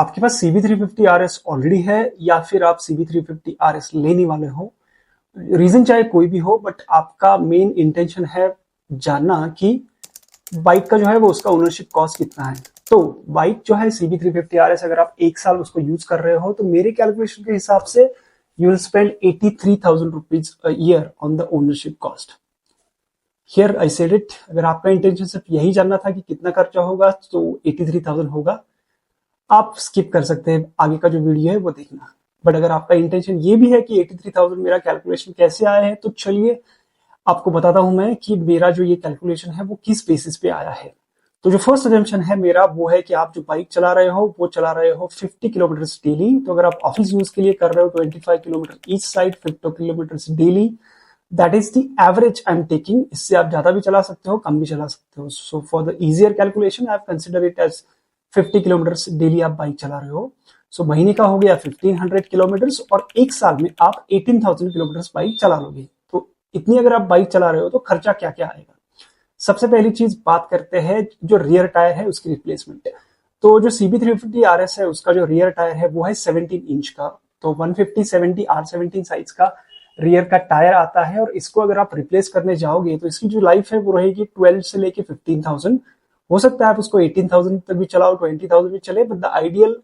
आपके पास CB350RS already है या फिर आप CB350RS लेने वाले हो, रीजन चाहे कोई भी हो, बट आपका मेन इंटेंशन है जानना कि बाइक का जो है वो उसका ओनरशिप कॉस्ट कितना है। तो बाइक जो है CB350RS अगर आप एक साल उसको यूज कर रहे हो तो मेरे कैलकुलेशन के हिसाब से you will spend 83,000 rupees a year on the ownership cost. Here I said it, अगर आपका इंटेंशन सिर्फ यही जानना था कि कितना खर्चा होगा तो 83,000 होगा। आप स्किप कर सकते हैं, आगे का जो वीडियो है वो देखना। बट अगर आपका इंटेंशन ये भी है कि 83,000 मेरा कैलकुलेशन कैसे आया है, तो चलिए आपको बताता हूं मैं कि मेरा जो ये कैलकुलेशन है वो किस बेसिस पे आया है। तो जो फर्स्ट अजम्पशन है मेरा वो है कि आप जो बाइक चला रहे हो वो चला रहे हो 50 किलोमीटर डेली। तो अगर आप ऑफिस यूज के लिए कर रहे हो 25 kilometre each side, 50 kilometre daily, that is the average I am taking. इससे आप ज्यादा भी चला सकते हो, कम भी चला सकते हो। So for the easier calculation I have consider it as 50 kilometre daily आप बाइक चला रहे हो। सो महीने का हो गया 1500 किलोमीटर और एक साल में आप 18,000 किलोमीटर बाइक चला लोगे। तो इतनी अगर आप बाइक चला रहे हो तो खर्चा क्या क्या आएगा। सबसे पहली चीज बात करते हैं जो रियर टायर है उसकी रिप्लेसमेंट। तो जो CB350RS है उसका जो रियर टायर है वो है 17 इंच का। तो 150/70 R17 साइज का रियर का टायर आता है और इसको अगर आप रिप्लेस करने जाओगे तो इसकी जो लाइफ है वो रहेगी 12 से लेके 15,000। हो सकता है आप उसको 18,000 तक भी चलाओ, 20,000 भी चले, बट द आइडियल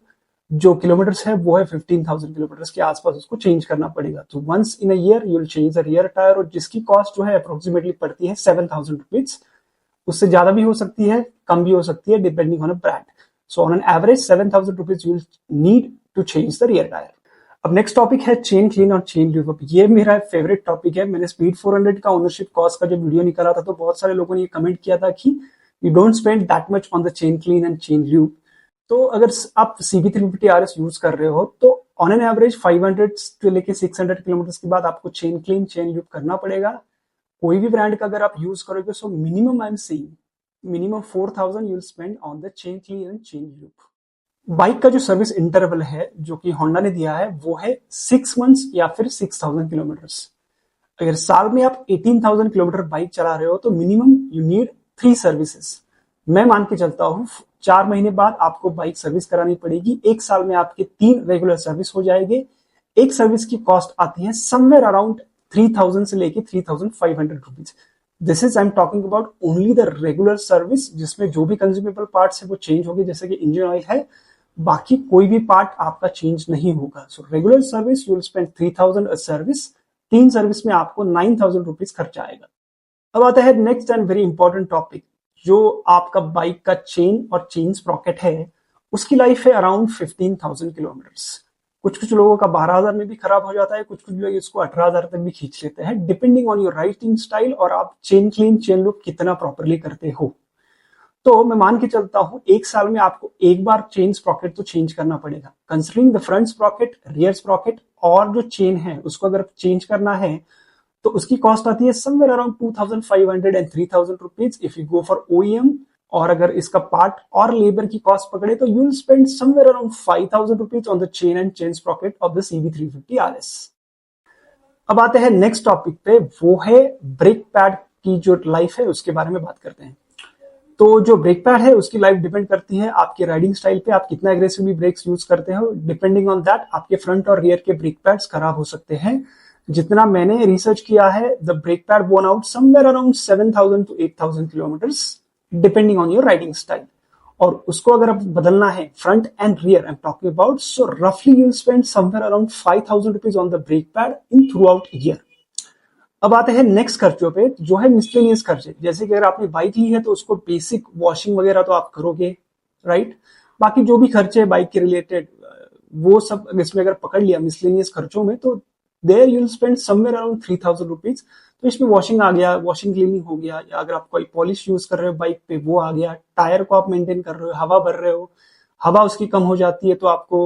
जो किलोमीटर्स है वो है 15,000 किलोमीटर्स के आसपास उसको चेंज करना पड़ेगा। तो once in a year you will change the rear tyre और जिसकी कॉस्ट जो है अप्रोक्सीमेटली पड़ती है 7,000 रुपीज। उससे ज्यादा भी हो सकती है, कम भी हो सकती है, depending on a brand. So on an average 7,000 rupees you will need to change the rear tyre. अब नेक्स्ट टॉपिक है चेन क्लीन और चेन ल्यूब। अब ये मेरा फेवरेट टॉपिक है। मैंने स्पीड 400 का ओनरशिप कॉस्ट का जो वीडियो निकाला था तो बहुत सारे लोगों ने ये कमेंट किया था कि you don't spend that much on the chain clean and chain lube. तो अगर आप CB350RS यूज कर रहे हो तो ऑन एन एवरेज 500 से लेके 600 किलोमीटर के बाद आपको चेन क्लीन चेन ल्यूब करना पड़ेगा। कोई भी ब्रांड का अगर आप यूज करोगे so minimum I am saying minimum 4,000 you will spend on the chain clean and chain lube. Bike का जो सर्विस इंटरवल है जो कि होंडा ने दिया है वो है 6 मंथ्स या फिर 6,000 किलोमीटर्स। अगर साल में आप 18,000 किलोमीटर बाइक चला रहे हो तो मिनिमम यू नीड 3 सर्विसेज। मैं मान के चलता हूं 4 महीने बाद आपको बाइक सर्विस करानी पड़ेगी। एक साल में आपके 3 रेगुलर सर्विस हो जाएंगे। एक सर्विस की कॉस्ट आती है समवेयर अराउंड 3,000 से लेके 3,500 rupees. This is I am talking about only the regular service, जिसमें जो भी कंज्यूमेबल पार्ट्स है वो चेंज होगी, जैसे कि इंजन ऑयल है, बाकी कोई भी पार्ट आपका चेंज नहीं होगा। So regular service you will spend 3,000 a service. 3 service में आपको 9,000 रुपीज खर्चा आएगा। अब आता है next and very important topic, जो आपका बाइक का चेन और चेन स्प्रॉकेट है उसकी लाइफ है अराउंड 15,000 किलोमीटर्स। कुछ कुछ लोगों का 12,000 में भी खराब हो जाता है, कुछ कुछ लोग इसको 18,000 तक भी खींच लेते हैं, depending on your riding style और आप चेन क्लीन चेन लूप कितना प्रॉपरली करते हो। तो मैं मान के चलता हूं एक साल में आपको एक बार चेन स्प्रॉकेट तो चेंज करना पड़ेगा। Considering the front Sprocket, rear Sprocket और जो चेन है उसको अगर चेंज करना है तो उसकी कॉस्ट आती है somewhere around 2,500 and 3,000 rupees if you go for OEM। और अगर इसका पार्ट और लेबर की कॉस्ट पकड़े तो you will spend somewhere around 5,000 rupees on the chain and chain Sprocket of the CB350RS। अब आते हैं नेक्स्ट टॉपिक पे, वो है ब्रेक पैड की जो लाइफ है उसके बारे में बात करते हैं। तो जो ब्रेक पैड है उसकी लाइफ डिपेंड करती है आपके राइडिंग स्टाइल पे, आप कितना एग्रेसिवली ब्रेक्स यूज करते हो। डिपेंडिंग ऑन दैट आपके फ्रंट और रियर के ब्रेक पैड्स खराब हो सकते हैं। जितना मैंने रिसर्च किया है the brake pad worn out somewhere around 7,000 to 8,000 kilometres depending on your riding style. और उसको अगर आप बदलना है front and rear I am talking about, so रफली you will spend somewhere around 5,000 rupees on the brake pad in throughout year. अब आते हैं नेक्स्ट खर्चों पे जो है मिसलेनियस खर्चे। जैसे कि अगर आपने बाइक ली है तो उसको बेसिक वॉशिंग वगैरह तो आप करोगे, राइट। बाकी जो भी खर्चे बाइक के रिलेटेड वो सब इसमें अगर पकड़ लिया मिसलेनियस खर्चों में तो there you will spend somewhere around 3,000 rupees. तो इसमें वॉशिंग आ गया, वॉशिंग क्लीनिंग हो गया, या अगर आप कोई पॉलिश यूज कर रहे हो बाइक पे वो आ गया, टायर को आप मेंटेन कर रहे हो, हवा भर रहे हो, हवा उसकी कम हो जाती है तो आपको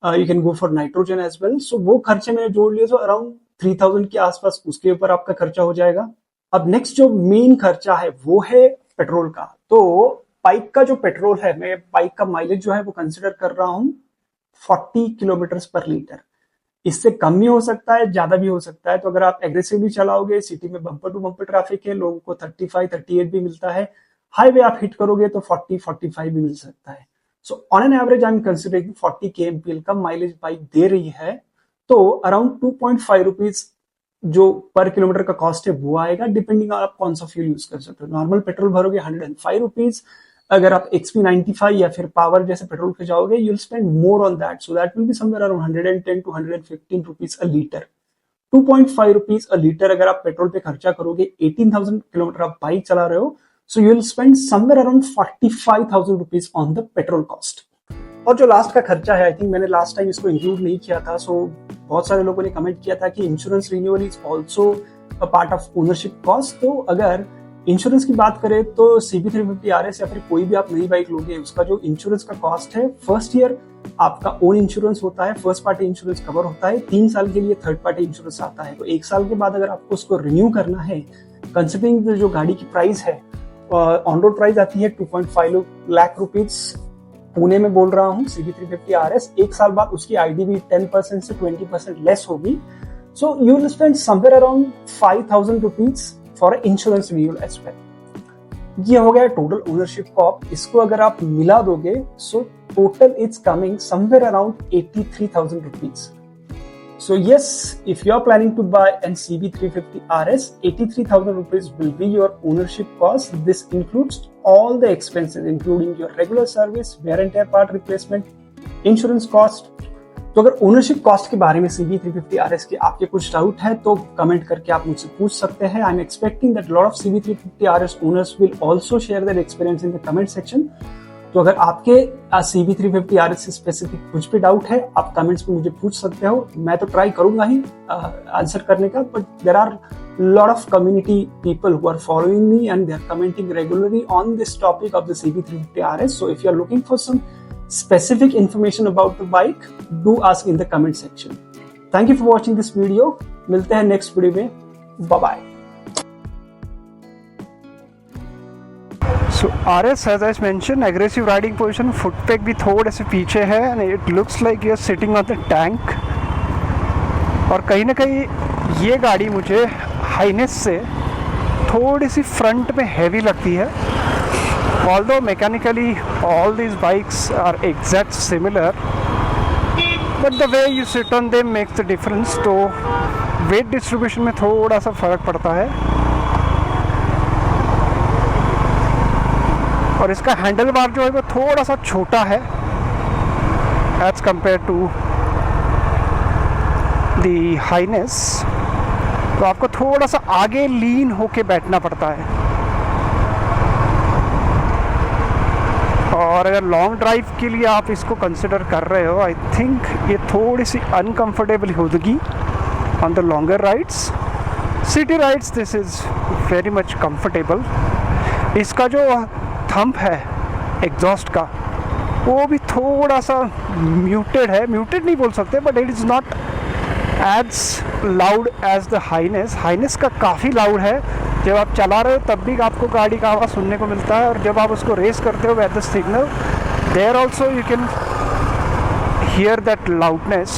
you can go for nitrogen as well. So वो खर्चे मैंने जोड़ लिए तो अराउंड 3,000 के आसपास उसके ऊपर आपका खर्चा हो जाएगा। अब नेक्स्ट जो मेन खर्चा है वो है पेट्रोल का। तो बाइक का जो पेट्रोल है, मैं बाइक का माइलेज जो है वो कंसिडर कर रहा हूं 40 किलोमीटर पर लीटर। इससे कम भी हो सकता है, ज्यादा भी हो सकता है। तो अगर आप एग्रेसिवली चलाओगे, सिटी में बम्पर टू बम्पर ट्रैफिक है, लोगों को 35 38 भी मिलता है, हाईवे आप हिट करोगे तो 40 45 भी मिल सकता है। सो on an average I am considering 40 kmpl का माइलेज बाइक दे रही है, तो अराउंड 2.5 रुपीज जो पर किलोमीटर का कॉस्ट है वो आएगा, डिपेंडिंग आप कौन सा फ्यूल यूज कर सकते हो। नॉर्मल पेट्रोल भरोगे 105 रुपीज, अगर आप XP95 या फिर पावर जैसे पेट्रोल पे जाओगे you will spend more on that, so that will be somewhere around 110 to 115 rupees a litre. 2.5 rupees a litre अगर आप पेट्रोल पे खर्चा करोगे, 18,000 किलोमीटर आप बाइक चला रहे हो, सो you will spend somewhere around 45,000 rupees on the petrol cost. और जो लास्ट का खर्चा है, आई थिंक मैंने लास्ट टाइम इसको इंक्लूड नहीं किया था, सो बहुत सारे लोगों ने कमेंट किया था कि insurance renewal is also a part of ownership cost. तो अगर इंश्योरेंस की बात करें तो CB350 RS या फिर कोई भी आप नई बाइक लोगे, उसका जो इंश्योरेंस का कॉस्ट है, फर्स्ट ईयर आपका ओन इंश्योरेंस होता है, फर्स्ट पार्टी इंश्योरेंस कवर होता है, 3 साल के लिए थर्ड पार्टी इंश्योरेंस आता है। तो 1 साल के बाद अगर आपको उसको रिन्यू करना है, कंसिडरिंग जो गाड़ी की प्राइस है, ऑन रोड प्राइस आती है 2.5 लाख रुपीज, पुणे में बोल रहा हूँ, CB350 RS 1 साल बाद उसकी आईडी भी 10% से 20% लेस होगी, so you will spend somewhere around 5,000 rupees for insurance renewal as well. ये हो गया टोटल ओनरशिप कॉस्ट। इसको अगर आप मिला दोगे, so total it's coming somewhere around 83,000 rupees. So yes, if you are planning to buy an CB350 RS, 83,000 rupees will be your ownership cost. This includes all the expenses, including your regular service, wear and tear part replacement, insurance cost. तो अगर ownership cost के बारे में CB350 RS के आपके कुछ doubt है तो कमेंट करके आप मुझसे पूछ सकते हैं। I am expecting that lot of CB350 RS owners will also share their experience in the comment section. तो अगर आपके CB350 RS से स्पेसिफिक कुछ भी डाउट है, आप कमेंट्स में मुझे पूछ सकते हो। मैं तो ट्राई करूंगा ही आंसर करने का, but there are lot of community people who are following me and they are commenting regularly on this topic of the CB350 RS। So if you are looking for some specific information about the bike, do ask in the comment section. Thank you for watching this video. मिलते हैं next video में. Bye bye. So RS, as I mentioned, aggressive riding position, foot peg भी थोड़े से पीछे है and it looks like you're sitting on the tank. और कहीं ना कहीं ये गाड़ी मुझे हाइनेस से थोड़ी सी फ्रंट में हैवी लगती है। Although mechanically all these bikes are exact similar, but the way you sit on them makes the difference. तो weight distribution में थोड़ा सा फ़र्क पड़ता है। और इसका हैंडल बार जो है वो थोड़ा सा छोटा है as compared to the Highness, तो आपको थोड़ा सा आगे लीन होके बैठना पड़ता है। और अगर लॉन्ग ड्राइव के लिए आप इसको कंसिडर कर रहे हो, आई थिंक ये थोड़ी सी अनकंफर्टेबल होगी on the longer rides. City rides this is very much comfortable. इसका जो थंब है एग्जॉस्ट का, वो भी थोड़ा सा म्यूटेड है, म्यूटेड नहीं बोल सकते, but it is not as loud as the Highness. Highness का काफ़ी लाउड है, जब आप चला रहे हो तब भी आपको गाड़ी का आवाज़ सुनने को मिलता है, और जब आप उसको रेस करते हो at the signal there also you can hear that loudness.